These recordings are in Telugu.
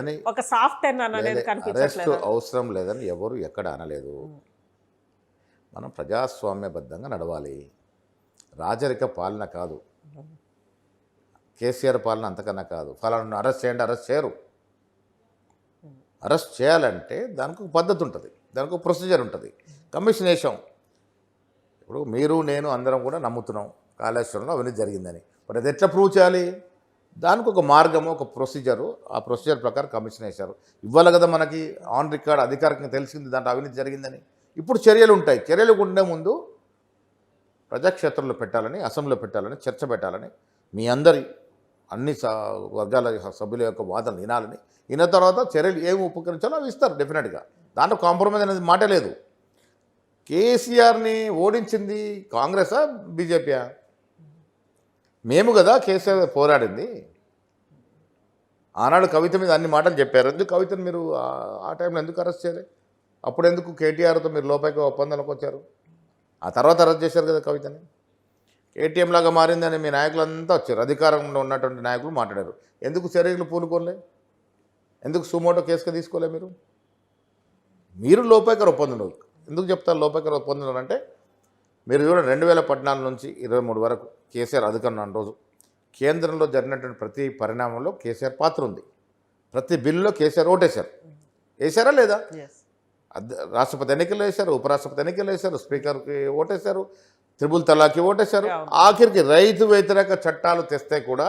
అని ఒక సాఫ్ట్ టెన్ అనేది అరెస్ట్ కనిపించట్లేదా? అవసరం లేదని ఎవరు ఎక్కడ అనలేదు. మనం ప్రజాస్వామ్యబద్ధంగా నడవాలి. రాజరిక పాలన కాదు. కేసీఆర్ పాలన అంతకన్నా కాదు. ఫలానా అరెస్ట్ చేయండి, అరెస్ట్ చేయరు. అరెస్ట్ చేయాలంటే దానికి ఒక పద్ధతి ఉంటుంది, దానికి ఒక ప్రొసీజర్ ఉంటుంది. కమిషన్ వేసాం. ఇప్పుడు మీరు నేను అందరం కూడా నమ్ముతున్నాం కాళేశ్వరంలో అవినీతి జరిగిందని. మరి అది ఎట్లా ప్రూవ్ చేయాలి? దానికి ఒక మార్గము, ఒక ప్రొసీజరు. ఆ ప్రొసీజర్ ప్రకారం కమిషన్ వేశారు. ఇవ్వాలి కదా మనకి ఆన్ రికార్డ్ అధికారికంగా తెలిసింది దాంట్లో అవినీతి జరిగిందని. ఇప్పుడు చర్యలు ఉంటాయి. చర్యలు ఉండే ముందు ప్రజాక్షేత్రంలో పెట్టాలని, అసెంబ్లీలో పెట్టాలని, చర్చ పెట్టాలని, మీ అందరి అన్ని వర్గాల సభ్యుల యొక్క వాదనలు వినాలని, విన్న తర్వాత చర్యలు ఏమి ఉపకరించాలో అవి ఇస్తారు డెఫినెట్గా. దాంట్లో కాంప్రమైజ్ అనేది మాట లేదు. కేసీఆర్ని ఓడించింది కాంగ్రెసా బీజేపీయా? మేము కదా కేసీఆర్ పోరాడింది. ఆనాడు కవిత మీద అన్ని మాటలు చెప్పారు. ఎందుకు కవితను మీరు ఆ టైంలో ఎందుకు అరెస్ట్ చేయలేదు? అప్పుడు ఎందుకు కేటీఆర్తో మీరు లోపలికి ఒప్పందానికి వచ్చారు? ఆ తర్వాత అరెస్ట్ చేశారు కదా కవితని. ఏటీఎం లాగా మారిందని మీ నాయకులంతా వచ్చారు, అధికారంలో ఉన్నటువంటి నాయకులు మాట్లాడారు. ఎందుకు చర్యలు పూనుకోలే? ఎందుకు సుమోటో కేసుగా తీసుకోలే? మీరు లోపైకర్ ఒప్పందం ఎందుకు చెప్తారు? లోపైకర్ ఒప్పందం అంటే మీరు చూడండి, 2014 నుంచి 23 వరకు కేసీఆర్ అధికారంలో ఉన్న రోజు కేంద్రంలో జరిగినటువంటి ప్రతి పరిణామంలో కేసీఆర్ పాత్ర ఉంది. ప్రతి బిల్లులో కేసీఆర్ ఓటేశారు. వేశారా లేదా? రాష్ట్రపతి ఎన్నికలు వేశారు, ఉపరాష్ట్రపతి ఎన్నికలు వేశారు, స్పీకర్కి ఓటేశారు, త్రిపుల్ తలాకి ఓటేశారు. ఆఖరికి రైతు వ్యతిరేక చట్టాలు తెస్తే కూడా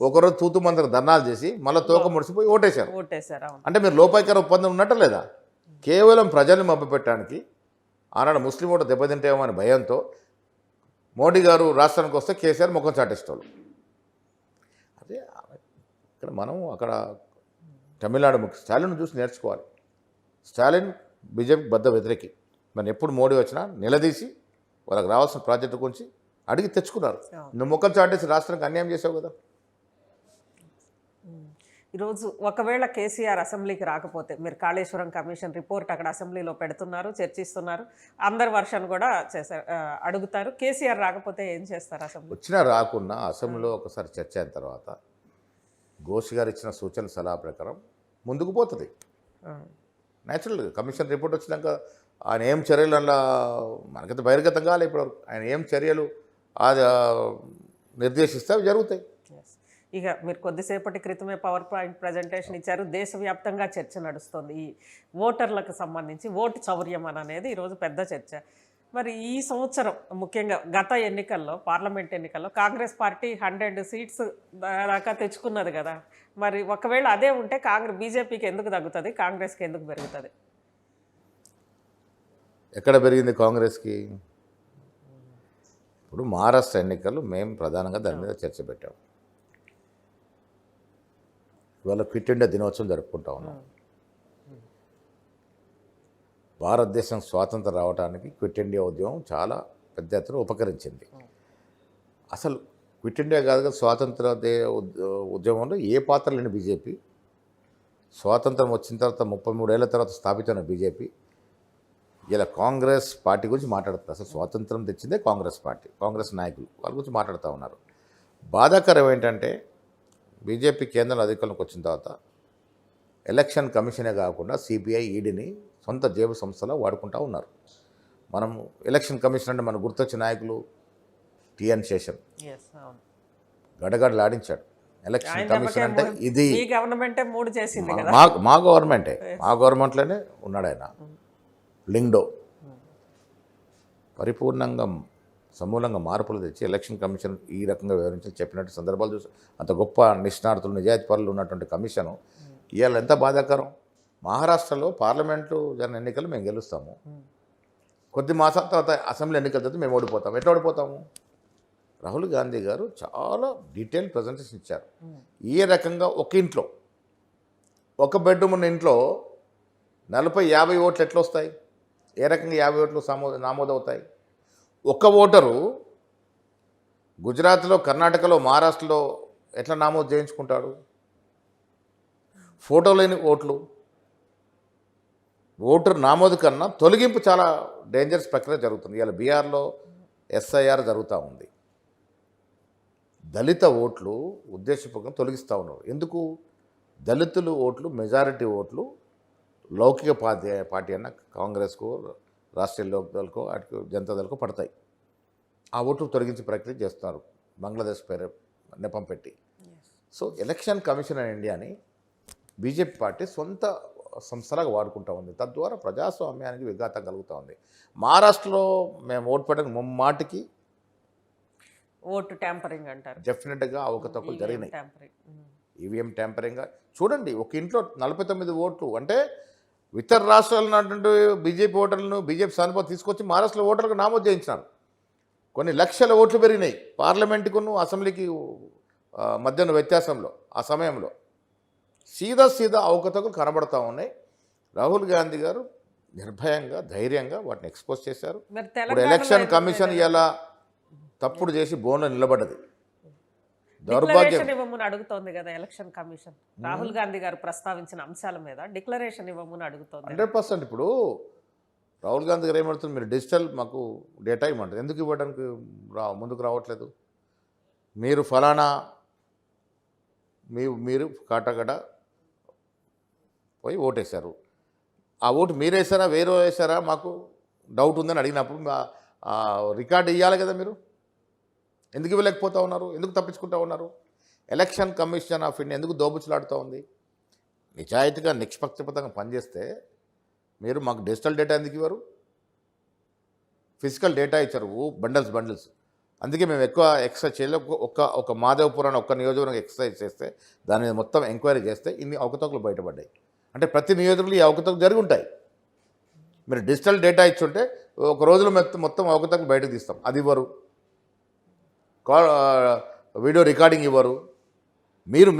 ఒకరోజు తూతు మంత్రం ధర్నాలు చేసి మళ్ళీ తోక ముడిసిపోయి ఓటేశారు. అంటే మీరు లోపాయికర ఒప్పందం ఉన్నట్టు లేదా? కేవలం ప్రజల్ని మభ్యపెట్టడానికి, ఆనాడు ముస్లిం ఓటు దెబ్బతింటేమో అని భయంతో మోడీ గారు రాష్ట్రానికి వస్తే కేసీఆర్ ముఖం చాటేసేవాళ్ళు. అదే ఇక్కడ మనం అక్కడ తమిళనాడు ముఖ్య స్టాలిన్ చూసి నేర్చుకోవాలి. స్టాలిన్ బీజేపీ బద్ద వ్యతిరేకి. మరి ఎప్పుడు మోడీ వచ్చినా నిలదీసి వాళ్ళకి రావాల్సిన ప్రాజెక్టు గురించి అడిగి తెచ్చుకున్నారు. నువ్వు ముఖం చాటేసి రాష్ట్రానికి అన్యాయం చేసావు కదా. ఈరోజు ఒకవేళ కేసీఆర్ అసెంబ్లీకి రాకపోతే మీరు కాళేశ్వరం కమిషన్ రిపోర్ట్ అక్కడ అసెంబ్లీలో పెడుతున్నారు, చర్చిస్తున్నారు, అందరి వర్షన్ కూడా చేశారు, అడుగుతారు. కేసీఆర్ రాకపోతే ఏం చేస్తారు? అసెంబ్లీ వచ్చినా రాకున్నా అసెంబ్లీలో ఒకసారి చర్చ అయిన తర్వాత ఘోష్ గారు ఇచ్చిన సూచనల సలహా ప్రకారం ముందుకు పోతుంది. న్యాచురల్గా కమిషన్ రిపోర్ట్ వచ్చినాక ఆయన ఏం చర్యలు అలా మనకైతే బహిర్గతం కాలే ఇప్పుడు ఆయన ఏం చర్యలు అది నిర్దేశిస్తే అవి జరుగుతాయి. ఇక మీరు కొద్దిసేపటి క్రితమే పవర్ పాయింట్ ప్రజెంటేషన్ ఇచ్చారు. దేశవ్యాప్తంగా చర్చ నడుస్తుంది ఈ ఓటర్లకు సంబంధించి. ఓటు చౌర్యం అనేది ఈరోజు పెద్ద చర్చ. మరి ఈ సంవత్సరం ముఖ్యంగా గత ఎన్నికల్లో, పార్లమెంట్ ఎన్నికల్లో కాంగ్రెస్ పార్టీ 100 సీట్స్ దాకా తెచ్చుకున్నది కదా. మరి ఒకవేళ అదే ఉంటే బీజేపీకి ఎందుకు తగ్గుతుంది, కాంగ్రెస్కి ఎందుకు పెరుగుతుంది? ఎక్కడ పెరిగింది కాంగ్రెస్కి? ఇప్పుడు మహారాష్ట్ర ఎన్నికలు మేము ప్రధానంగా దాని మీద చర్చ పెట్టాం. ఇవాళ క్విట్ ఇండియా దినోత్సవం జరుపుకుంటా ఉన్నాం. భారతదేశం స్వాతంత్రం రావడానికి క్విట్ ఇండియా ఉద్యమం చాలా పెద్ద ఎత్తున ఉపకరించింది. అసలు క్విట్ ఇండియా కాదు కదా, స్వాతంత్ర ఉద్యమంలో ఏ పాత్ర లేని బీజేపీ, స్వాతంత్రం వచ్చిన తర్వాత 33 ఏళ్ల తర్వాత స్థాపితమైన బీజేపీ ఇలా కాంగ్రెస్ పార్టీ గురించి మాట్లాడుతుంది. అసలు స్వాతంత్రం తెచ్చిందే కాంగ్రెస్ పార్టీ, కాంగ్రెస్ నాయకులు వాళ్ళ గురించి మాట్లాడుతూ ఉన్నారు. బాధాకరం ఏంటంటే బీజేపీ కేంద్రంలో అధికారంలోకి వచ్చిన తర్వాత ఎలక్షన్ కమిషనే కాకుండా సిబిఐ, ఈడీని సొంత జేబు సంస్థలో వాడుకుంటూ ఉన్నారు. మనం ఎలక్షన్ కమిషన్ అంటే మనకు గుర్తొచ్చే నాయకులు టిఎన్ శేషన్ గడగడలాడించాడు. ఎలక్షన్ కమిషన్ అంటే ఇది మా గవర్నమెంటే, మా గవర్నమెంట్లోనే ఉన్నాడు ఆయన. లింగ్డో పరిపూర్ణంగా సమూలంగా మార్పులు తెచ్చి ఎలక్షన్ కమిషన్ ఈ రకంగా వివరించి చెప్పినట్టు సందర్భాలు చూసి అంత గొప్ప నిష్ణాతులు, నిజాయితీ పరులు ఉన్నటువంటి కమిషను ఇవాళ ఎంత బాధాకరం. మహారాష్ట్రలో పార్లమెంటు జరిగిన ఎన్నికలు మేము గెలుస్తాము, కొద్ది మాసాల తర్వాత అసెంబ్లీ ఎన్నికల తర్వాత మేము ఓడిపోతాము. ఎట్లా ఓడిపోతాము? రాహుల్ గాంధీ గారు చాలా డీటెయిల్ ప్రజెంటేషన్ ఇచ్చారు. ఏ రకంగా ఒక ఇంట్లో, ఒక బెడ్రూమ్ ఉన్న ఇంట్లో 40-50 ఓట్లు ఎట్లా వస్తాయి? ఏ రకంగా 50 ఓట్లు నమోదవుతాయి? ఒక్క ఓటరు గుజరాత్లో, కర్ణాటకలో, మహారాష్ట్రలో ఎట్లా నమోదు చేయించుకుంటాడు? ఫోటో లేని ఓట్లు. ఓటర్ నమోదు కన్నా తొలగింపు చాలా డేంజరస్ ప్రక్రియ జరుగుతుంది. ఇవాళ బీహార్లో ఎస్ఐఆర్ జరుగుతూ ఉంది. దళిత ఓట్లు ఉద్దేశపూర్వకంగా తొలగిస్తూ ఉన్నారు. ఎందుకు? దళితులు ఓట్లు మెజారిటీ ఓట్లు లౌకిక పార్టీ అన్న కాంగ్రెస్కు, రాష్ట్రీయ లోక్దళ్కు, అటు జనతాదళ్కు పడతాయి. ఆ ఓట్లు తొలగించే ప్రక్రియ చేస్తున్నారు బంగ్లాదేశ్ పేరు నెపం పెట్టి. సో ఎలక్షన్ కమిషన్ ఆఫ్ ఇండియాని బీజేపీ పార్టీ సొంత సంస్థలాగా వాడుకుంటూ ఉంది. తద్వారా ప్రజాస్వామ్యానికి విఘాతం కలుగుతూ ఉంది. మహారాష్ట్రలో మేము ఓటు పెట్టడానికి ముమ్మాటికి ఓటు ట్యాంపరింగ్ అంటారు. డెఫినెట్గా అవకతవకలు జరిగినాయి. ట్యాంపరింగ్. ఈవీఎం ట్యాంపరింగ్గా చూడండి. ఒక ఇంట్లో 49 ఓట్లు అంటే ఇతర రాష్ట్రాల్లో ఉన్నటువంటి బీజేపీ ఓటర్లను బీజేపీ సానుభూతి తీసుకొచ్చి మహారాష్ట్రలో ఓటర్లకు నామోదు చేయించినారు. కొన్ని లక్షల ఓట్లు పెరిగినాయి పార్లమెంటుకును అసెంబ్లీకి మధ్యన వ్యత్యాసంలో. ఆ సమయంలో సీదా అవకతవకలు కనబడతా ఉన్నాయి. రాహుల్ గాంధీ గారు నిర్భయంగా ధైర్యంగా వాటిని ఎక్స్పోజ్ చేశారు. ఇప్పుడు ఎలక్షన్ కమిషన్ ఇలా తప్పుడు చేసి బోన్లో నిలబడ్డది. డిక్లరేషన్ ఇవ్వమని అడుగుతోంది కదా ఎలక్షన్ కమిషన్. రాహుల్ గాంధీ గారు ప్రస్తావించిన అంశాల మీద డిక్లరేషన్ ఇవ్వమని అడుగుతోంది. 100%. ఇప్పుడు రాహుల్ గాంధీ గారు ఏమడుతుంది, మీరు డిజిటల్ మాకు డేటా ఇవ్వమంటారు. ఎందుకు ఇవ్వడానికి ముందుకు రావట్లేదు? మీరు ఫలానా మీరు కాటగడ పోయి ఓటేశారు. ఆ ఓటు మీరేసారా వేరే వేసారా మాకు డౌట్ ఉందని అడిగినప్పుడు రికార్డు ఇవ్వాలి కదా. మీరు ఎందుకు ఇవ్వలేకపోతూ ఉన్నారు? ఎందుకు తప్పించుకుంటూ ఉన్నారు? ఎలక్షన్ కమిషన్ ఆఫ్ ఇండియా ఎందుకు దోబుచ్చులాడుతూ ఉంది? నిజాయితీగా నిష్పక్షపాతంగా పనిచేస్తే మీరు మాకు డిజిటల్ డేటా ఎందుకు ఇవ్వరు? ఫిజికల్ డేటా ఇచ్చారు బండిల్స్. అందుకే మేము ఎక్కువ ఎక్సర్సైజ్ చేయలేదు. ఒక మాధవపురాన్ని ఒక్క నియోజకవర్గం ఎక్సర్సైజ్ చేస్తే దాని మీద మొత్తం ఎంక్వైరీ చేస్తే ఇన్ని అవకతవకలు బయటపడ్డాయి. అంటే ప్రతి నియోజకవర్గంలో ఈ అవకతవకలు జరిగి ఉంటాయి. మీరు డిజిటల్ డేటా ఇచ్చుంటే ఒక రోజులో మొత్తం అవకతవకలు బయటకు తీస్తాం. అది ఇవ్వరు. వీడియో రికార్డింగ్ ఇవ్వరు.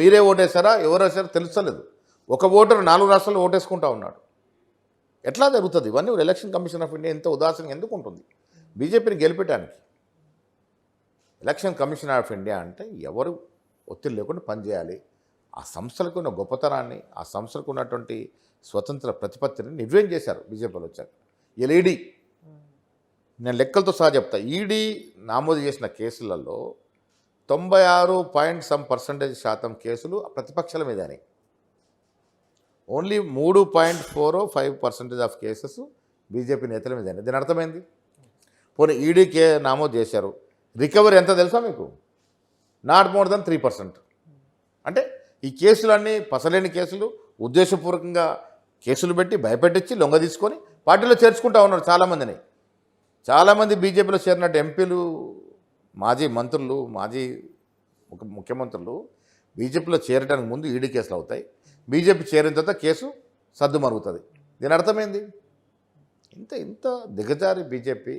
మీరే ఓటేసారా ఎవరు వేసారో తెలుస్తలేదు. ఒక ఓటరు 4 రాష్ట్రాల్లో ఓటేసుకుంటా ఉన్నాడు. ఎట్లా జరుగుతుంది ఇవన్నీ? ఎలక్షన్ కమిషన్ ఆఫ్ ఇండియా ఇంత ఉదాసీనంగా ఎందుకు ఉంటుంది బీజేపీని గెలిపేయడానికి? ఎలక్షన్ కమిషన్ ఆఫ్ ఇండియా అంటే ఎవరు ఒత్తిడి లేకుండా పనిచేయాలి. ఆ సంస్థలకు ఉన్న గొప్పతనాన్ని, ఆ సంస్థలకు ఉన్నటువంటి స్వతంత్ర ప్రతిపత్తిని నిర్వహణ చేశారు బీజేపీలో వచ్చాక. ఇలా ఈడీ, నేను లెక్కలతో సహా చెప్తా, ఈడీ నమోదు చేసిన కేసులలో 96% కేసులు ప్రతిపక్షాల మీదనే. ఓన్లీ 3.45% ఆఫ్ కేసెస్ బీజేపీ నేతల మీదనే. దీని అర్థమైంది. పోనీ ఈడీకే నమోదు చేశారు. రికవరీ ఎంత తెలుసా మీకు? Not more than 3%. అంటే ఈ కేసులన్నీ పసలేని కేసులు, ఉద్దేశపూర్వకంగా కేసులు పెట్టి భయపెట్టించి లొంగ తీసుకొని పార్టీలో చేర్చుకుంటా ఉన్నారు చాలామందిని. చాలామంది బీజేపీలో చేరినట్టు ఎంపీలు, మాజీ మంత్రులు, మాజీ ముఖ్యమంత్రులు బీజేపీలో చేరడానికి ముందు ఈడీ కేసులు అవుతాయి. బీజేపీ చేరిన తర్వాత కేసు సర్దుమరుగుతుంది. దీని అర్థమైంది. ఇంత దిగజారి బీజేపీ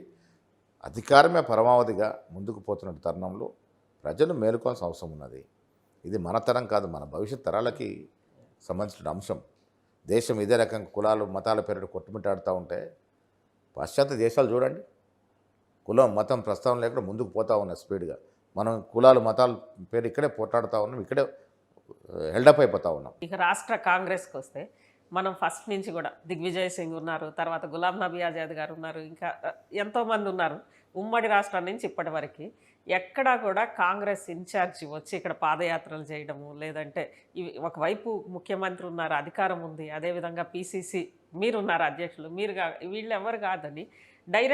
అధికారమే పరమావధిగా ముందుకు పోతున్న తరుణంలో ప్రజలు మేలుకోవాల్సిన అవసరం ఉన్నది. ఇది మన తరం కాదు, మన భవిష్యత్ తరాలకి సంబంధించిన అంశం. దేశం ఇదే రకంగా కులాలు మతాల పేరిట కొట్టుమిట్టాడుతూ ఉంటే పాశ్చాత్య దేశాలు చూడండి, కులం మతం ప్రస్తావన లేకుండా ముందుకు పోతూ ఉన్నాయి స్పీడ్గా. మనం కులాలు మతాల పేరు ఇక్కడే పోట్లాడుతూ ఉన్నాం, ఇక్కడే హెల్డప్ అయిపోతూ ఉన్నాం. ఇక రాష్ట్ర కాంగ్రెస్కి వస్తే మనం ఫస్ట్ నుంచి కూడా దిగ్విజయ్ సింగ్ ఉన్నారు, తర్వాత గులాం నబీ ఆజాద్ గారు ఉన్నారు, ఇంకా ఎంతోమంది ఉన్నారు. ఉమ్మడి రాష్ట్రం నుంచి ఇప్పటి వరకు ఎక్కడా కూడా కాంగ్రెస్ ఇన్ఛార్జి వచ్చి ఇక్కడ పాదయాత్రలు చేయడము, లేదంటే ఇవి ఒకవైపు ముఖ్యమంత్రి ఉన్నారు, అధికారం ఉంది, అదేవిధంగా పీసీసీ మీరున్నారు అధ్యక్షులు, వీళ్ళు ఎవరు కాదని డైరెక్ట్